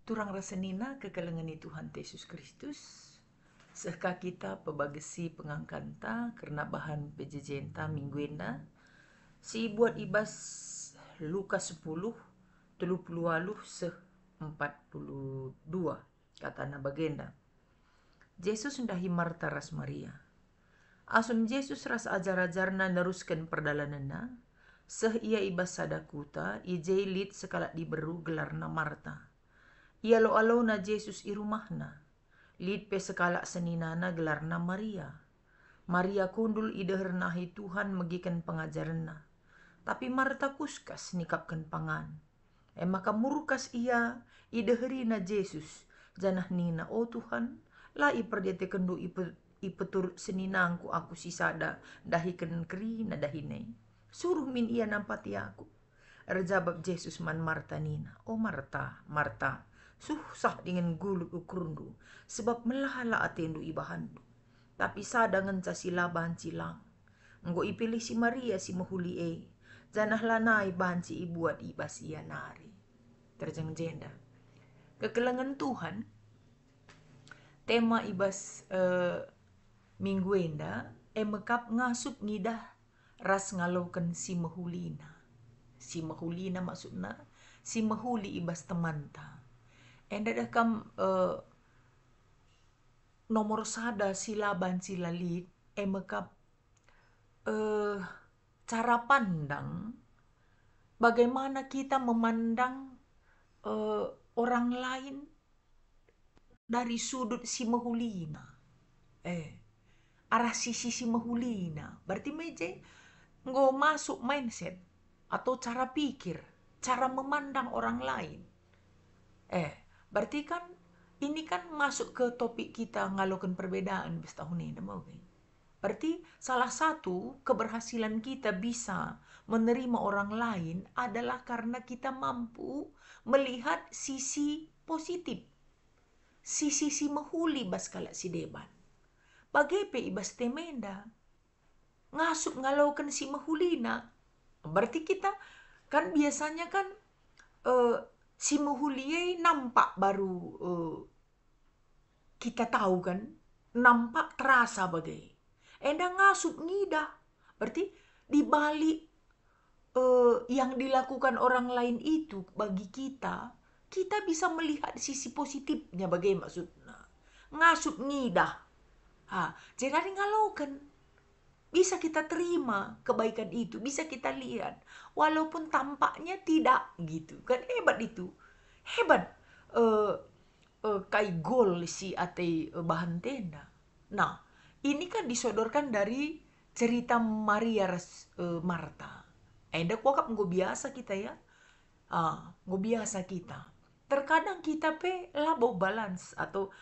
Turang rasanina kekalangani Tuhan Yesus Kristus. Sehka kita pebagesi pengangkanta karena bahan pejejenta mingguenda. Si buat ibas Lukas 10 30 seh 42 kata na bagenda. Yesus ndahi Marta ras Maria. Asun Yesus ras ajar-ajarna neruskan perdalanana. Seh ia ibas sadakuta ijailit sekala diberu gelarna Marta. Ia lo na Yesus i rumahna. Lid pe sekala seninana gelarna Maria. Maria kundul idehernahi Tuhan megikan pengajaranna. Tapi Marta kuskas nikapkan pangan. Maka murkas ia ideherina Yesus. Janah nina, oh Tuhan, la iperdete kendu ipetur seninangku aku sisada dahiken kerina dahinei. Suruh min ia nampati aku. Erjabab Yesus man Marta nina, oh Marta, Marta, susah dengan gulut ukurundu, sebab melahala atendu ibahandu. Tapi sadangan silaban cilang. Nggo ipilih si Maria si mahuli janah lanai banci ibuat ibas ia nari. Terjeng jenda. Kekelangan Tuhan, tema ibas minggu enda, mekap ngasup ngidah ras ngalaukan si mahulina. Si mahulina maksudna, si mahuli ibas temanta. Enda dah kam nomor sada silaban silalit mekap cara pandang bagaimana kita memandang orang lain dari sudut si mahulina. Arah sisi si mahulina. Berarti meje nggak masuk mindset atau cara pikir, cara memandang orang lain. Berarti kan ini kan masuk ke topik kita ngalokan perbedaan bis tahun ini mau kan? Berarti salah satu keberhasilan kita bisa menerima orang lain adalah karena kita mampu melihat sisi positif. Sisi mahuli bas kala si deban. Bagepe ibas temenda. Ngasup ngalaukan si mahulina. Berarti kita kan biasanya kan si mahuliai nampak baru kita tahu kan. Nampak terasa bagai. Enda ngasup ngidah. Berarti dibalik yang dilakukan orang lain itu bagi kita bisa melihat sisi positifnya bagai maksudnya. Ngasup ngidah. Jadi ngalaukan. Bisa kita terima kebaikan itu, bisa kita lihat. Walaupun tampaknya tidak gitu. Kan hebat itu. Hebat. Kai gol si ate bahan tenda. Nah, ini kan disodorkan dari cerita Maria Marta. Enda kuakap nggak biasa kita ya. Nggak biasa kita. Terkadang kita labo balance atau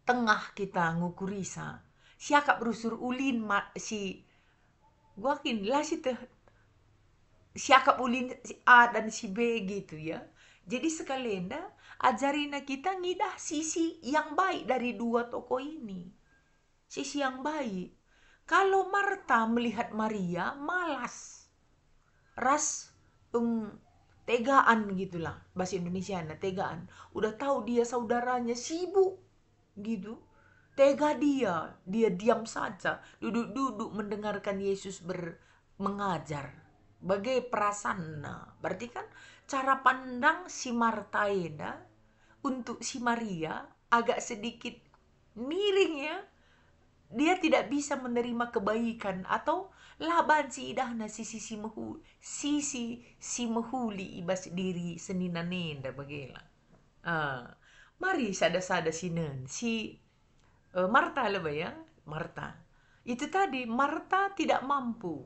tengah kita ngukurisa. Siakap berusur ulin si guakin lah si siakap ulin si A dan si B gitu ya. Jadi sekalian ajarina kita ngidah sisi yang baik dari dua tokoh ini. Sisi yang baik. Kalau Marta melihat Maria malas. Ras tegaan gitulah. Bahasa Indonesia tegaan. Udah tahu dia saudaranya sibuk gitu. Tega dia diam saja, duduk-duduk mendengarkan Yesus mengajar. Bagai prasana. Berarti kan cara pandang si Marta untuk si Maria agak sedikit miring ya. Dia tidak bisa menerima kebaikan atau laban si idahna sisi si mahuli ibas diri seninanenda bagela. Mari sada-sada sinen si Marta lah ya, Marta. Itu tadi Marta tidak mampu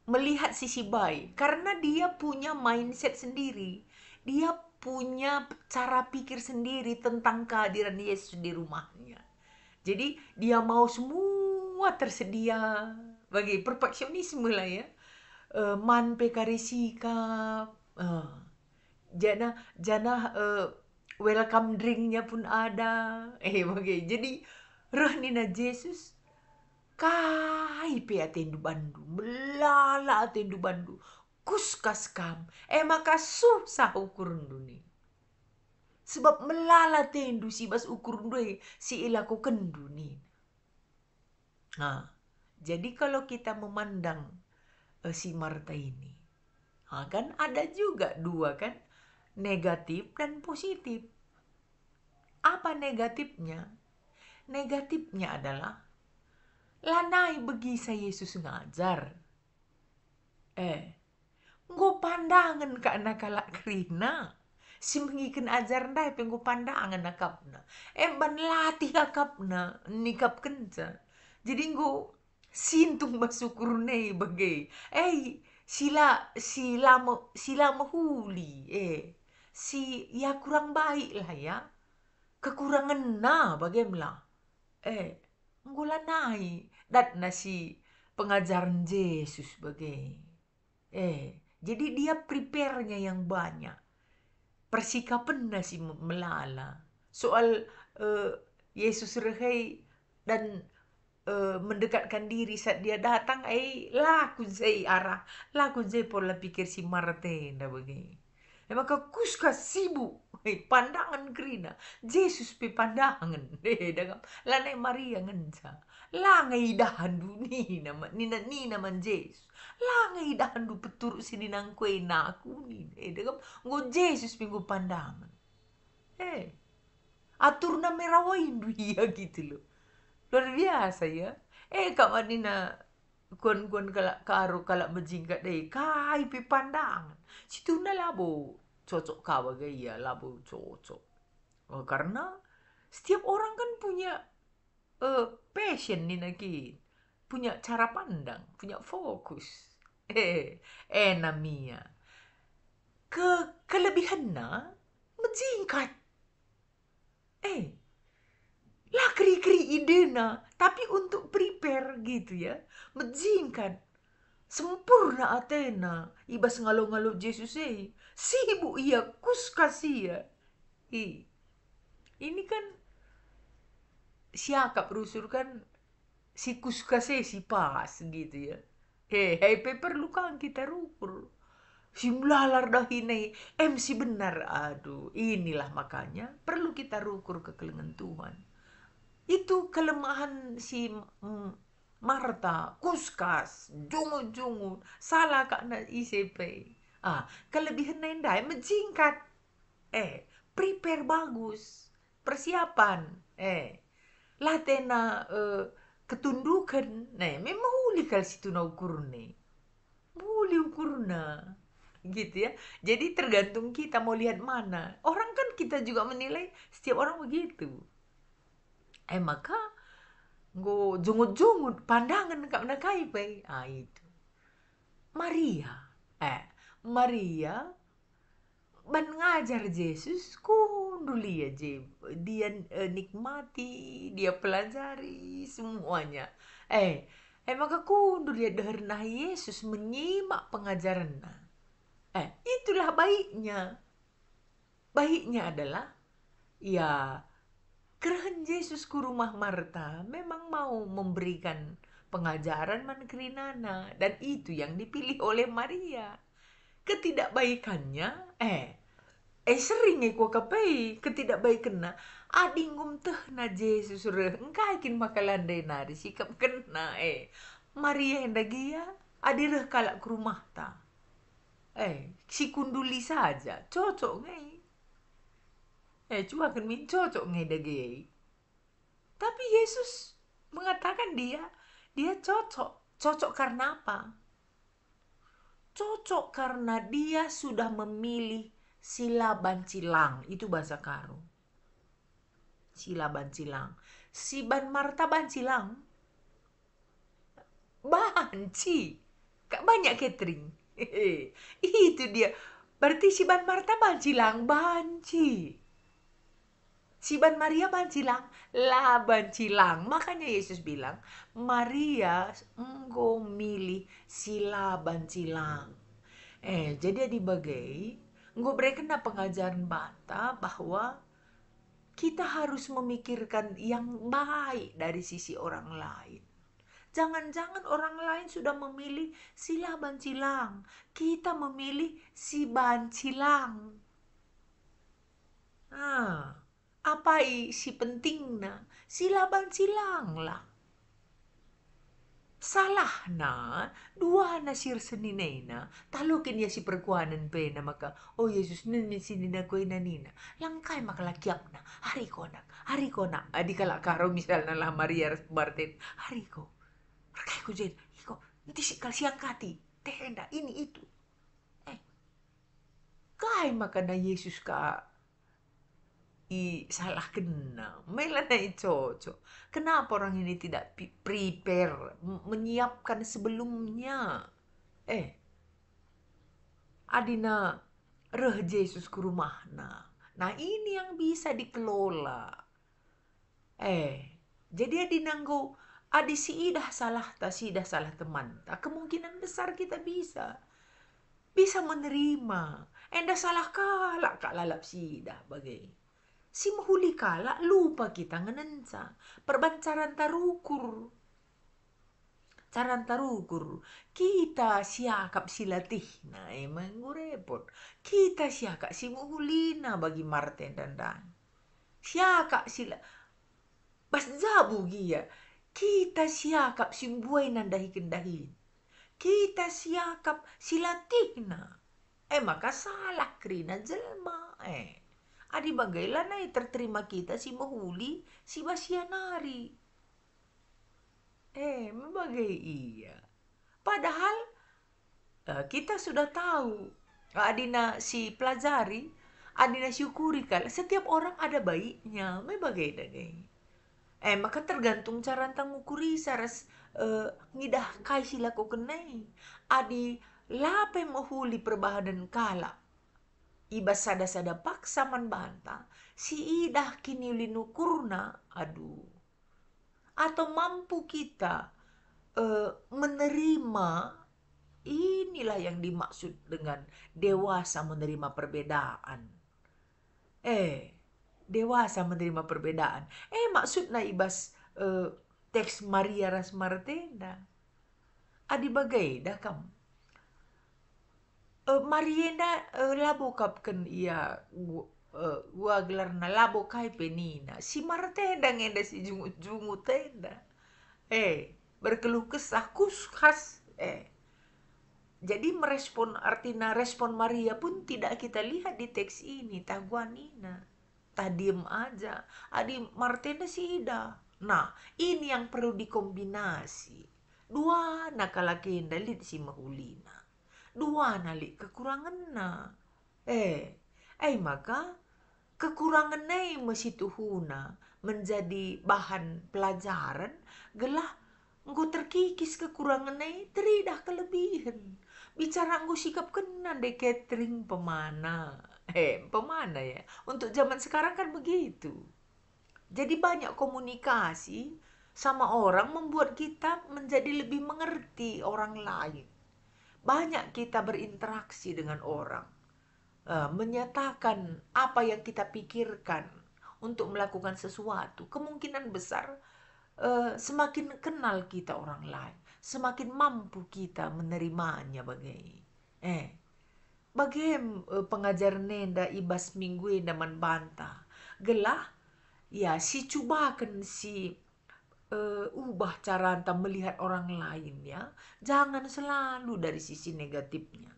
melihat sisi baik karena dia punya mindset sendiri. Dia punya cara pikir sendiri tentang kehadiran Yesus di rumahnya. Jadi dia mau semua tersedia bagi perfeksionisme lah ya. Man pekari sikap. Jana welcome drinknya pun ada. Bagai. Jadi rohnina Yesus kai pe atendu bandu. Melala atendu bandu. kuskas kam, maka susah ukur dunia. Sebab melala tendu si bas ukur dunia si ilaku kendu nih. Nah, jadi kalau kita memandang si Marta ini, kan ada juga dua kan, negatif dan positif. Apa negatifnya? Negatifnya adalah lanai begi sa Yesus ngajar. Nggo pandangan ka nakala krina. Si mengikan ajar ndai penggo pandangan akapna. Ban latih akapna nikap kenca. Jadi nggo sintung basukur nei bagai. Sila mahuli. Si ya kurang baik lah ya. Kekurangan na bagaimana. Nggo lanai dat na si pengajaran Yesus bagai. Jadi dia prepare-nya yang banyak. Persikapan na si melala. Soal Yesus rehai dan mendekatkan diri saat dia datang, laku zai arah, laku zai pola pikir si Marte nda bagai. Maka kuskas sibuk, pandangan kerina, Yesus pe pandangan, dagam, lanai Maria ngenca, langai dahan du ni naman Yesus, langai dahan du petur sini nang kue naku ni, dagam, ngo Yesus minggu pandangan, atur na merawain du iya gitu loh, luar biasa ya, kak manina kuan karo kalak bejingkat deh, kai pe pandangan, situ na labo cocok kawa gaya labo cocok. Karena setiap orang kan punya passion nih lagi, punya cara pandang, punya fokus. Namanya kelebihannya menjingkat. Lah keri-keri idena, tapi untuk prepare gitu ya, menjingkat. Sempurna Athena, ibas ngalo-ngalo Yesus sibuk ia kuskas ia. Ini kan siakap rusur kan si kuskas si pas gitu ya. Perlu kan kita rukur. Si melalar dah ini MC benar. Aduh, inilah makanya perlu kita rukur ke kelengan Tuhan. Itu kelemahan si Marta, kuskas, jungu-jungu, salah kakna ICP. Kelebihan nendai menjingkat. Prepare bagus, persiapan. Latena ketundukan. Memang huli kal situ na ukurne. Huli ukurna. Gitu ya. Jadi tergantung kita mau lihat mana. Orang kan kita juga menilai setiap orang begitu. Maka nggo jungut-jungut pandangan kak nakai pe. Itu. Maria ban ngajar Yesus kunduli aja. Dia nikmati, dia pelajari semuanya. Maka kundur dia dengar Yesus menyimak pengajarannya. Itulah baiknya. Baiknya adalah ya kerahan Yesus ke rumah Marta memang mau memberikan pengajaran mankrinana, dan itu yang dipilih oleh Maria. Ketidakbaikannya sering ko kapai ketidakbaikanna adingum teh na Yesus reh engkaikin makalandai nari sikap kena Maria endagia adireh kalak ke rumah ta si kunduli saja cocok ngai cuma kan min cocok ngai dagi. Tapi Yesus mengatakan dia cocok karena apa? Cocok karena dia sudah memilih sila bancilang. Itu bahasa Karo. Sila bancilang. Si ban Marta bancilang. Banci. Kak banyak catering. Itu dia. Berarti si ban Marta bancilang. Banci. Si ban Maria bancilang. Lah bancilang. Makanya Yesus bilang, Maria engkau milih sila bancilang. Jadi dibagai engkau berikan pengajaran bata bahwa kita harus memikirkan yang baik dari sisi orang lain. Jangan-jangan orang lain sudah memilih sila bancilang. Kita memilih si bancilang. Apa si pentingna? Sila bancilang lah. Salah na, dua na sir seninay na, talukin ya si perkuanan pe na maka, oh Yesus nini sini na ko inanina, langkay makalakyap na, hari ko na, adi kalakaro misal na lah Maria Martin, hari ko, rakay ko jen, iko, nanti si kalsiyang kati, tenda, ini itu, kay maka na Yesus ka, salah kena, mela na cocok. Kenapa orang ini tidak prepare, menyiapkan sebelumnya? Adina reh Yesus ke rumahna. Nah ini yang bisa dikelola. Jadi adina nggo adi si idah salah teman. Kemungkinan besar kita bisa menerima. Enda salah kalak kak lalap si idah bagai. Si mahuli kala lupa kita ngenensa. Perbancaran tarukur. Caran tarukur. Kita siakap silatih. Nah emang repot. Kita siakap si mahulina bagi Martin dan Dan. Siakap sila. Bas jabu gia. Kita siakap si buay nandahi kendahin. Kita siakap silatihna. Maka salah krina jelma. Adi bagailah na terterima kita si mahuli si basianari. Bagai iya. Padahal kita sudah tahu. Adina si pelajari, adina syukuri kala. Setiap orang ada baiknya. Bagai dagai. Maka tergantung cara tangukuri saras ngidah kai sila ko kenai. Adi lape mahuli perbahadan kala. Ibas sada-sada paksa man banta, si idah kini linukurna, aduh. Atau mampu kita menerima, inilah yang dimaksud dengan dewasa menerima perbedaan. Dewasa menerima perbedaan. Maksudnya ibas teks Maria ras Martenda. Adi bagai dah kamu. Marienda labo kapken ia gua gelar na labo kai penina si Martenda ngenda si jungu tenda berkeluh kesah khas jadi merespon artinya respon Maria pun tidak kita lihat di teks ini taguanina diem aja adi Martenda si ida. Nah ini yang perlu dikombinasi dua nakalakenda lid si mahulina dua nali kekurangan na. Maka kekurangan na masih tuhuna menjadi bahan pelajaran gelah engkau terkikis kekurangan na teridah kelebihan. Bicara engkau sikap kena de catering pemana. Pemana ya. Untuk zaman sekarang kan begitu. Jadi banyak komunikasi sama orang membuat kita menjadi lebih mengerti orang lain. Banyak kita berinteraksi dengan orang, menyatakan apa yang kita pikirkan untuk melakukan sesuatu. Kemungkinan besar semakin kenal kita orang lain, semakin mampu kita menerimanya bagai. Pengajar nenda ibas minggu daman banta. Gelah, ya si cubakan si ubah cara anda melihat orang lain ya. Jangan selalu dari sisi negatifnya.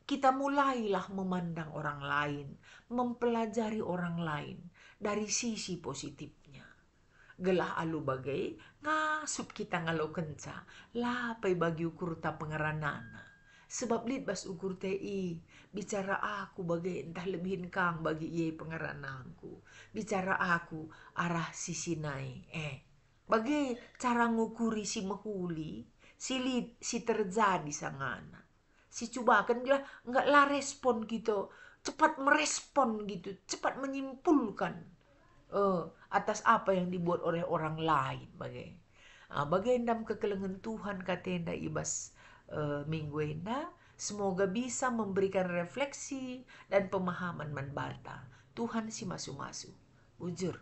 Kita mulailah memandang orang lain, mempelajari orang lain dari sisi positifnya. Gelah alu bagai ngasup kita ngalau kenca, lapai bagi ukur ta pengeranana. Sebab lid bas ukur TI bicara aku bagai entah lebihin kang bagi iye pengeranangku. Bicara aku arah sisi nai. Bagai cara ngukuri si mahuli, si terjadi sangana. Si coba kan nggak lah respon gitu, cepat merespon gitu, cepat menyimpulkan atas apa yang dibuat oleh orang lain bagai. Bagai endam kekelengan Tuhan katenda ibas minggu enda, semoga bisa memberikan refleksi dan pemahaman manbata. Tuhan si masu-masu. Ujur.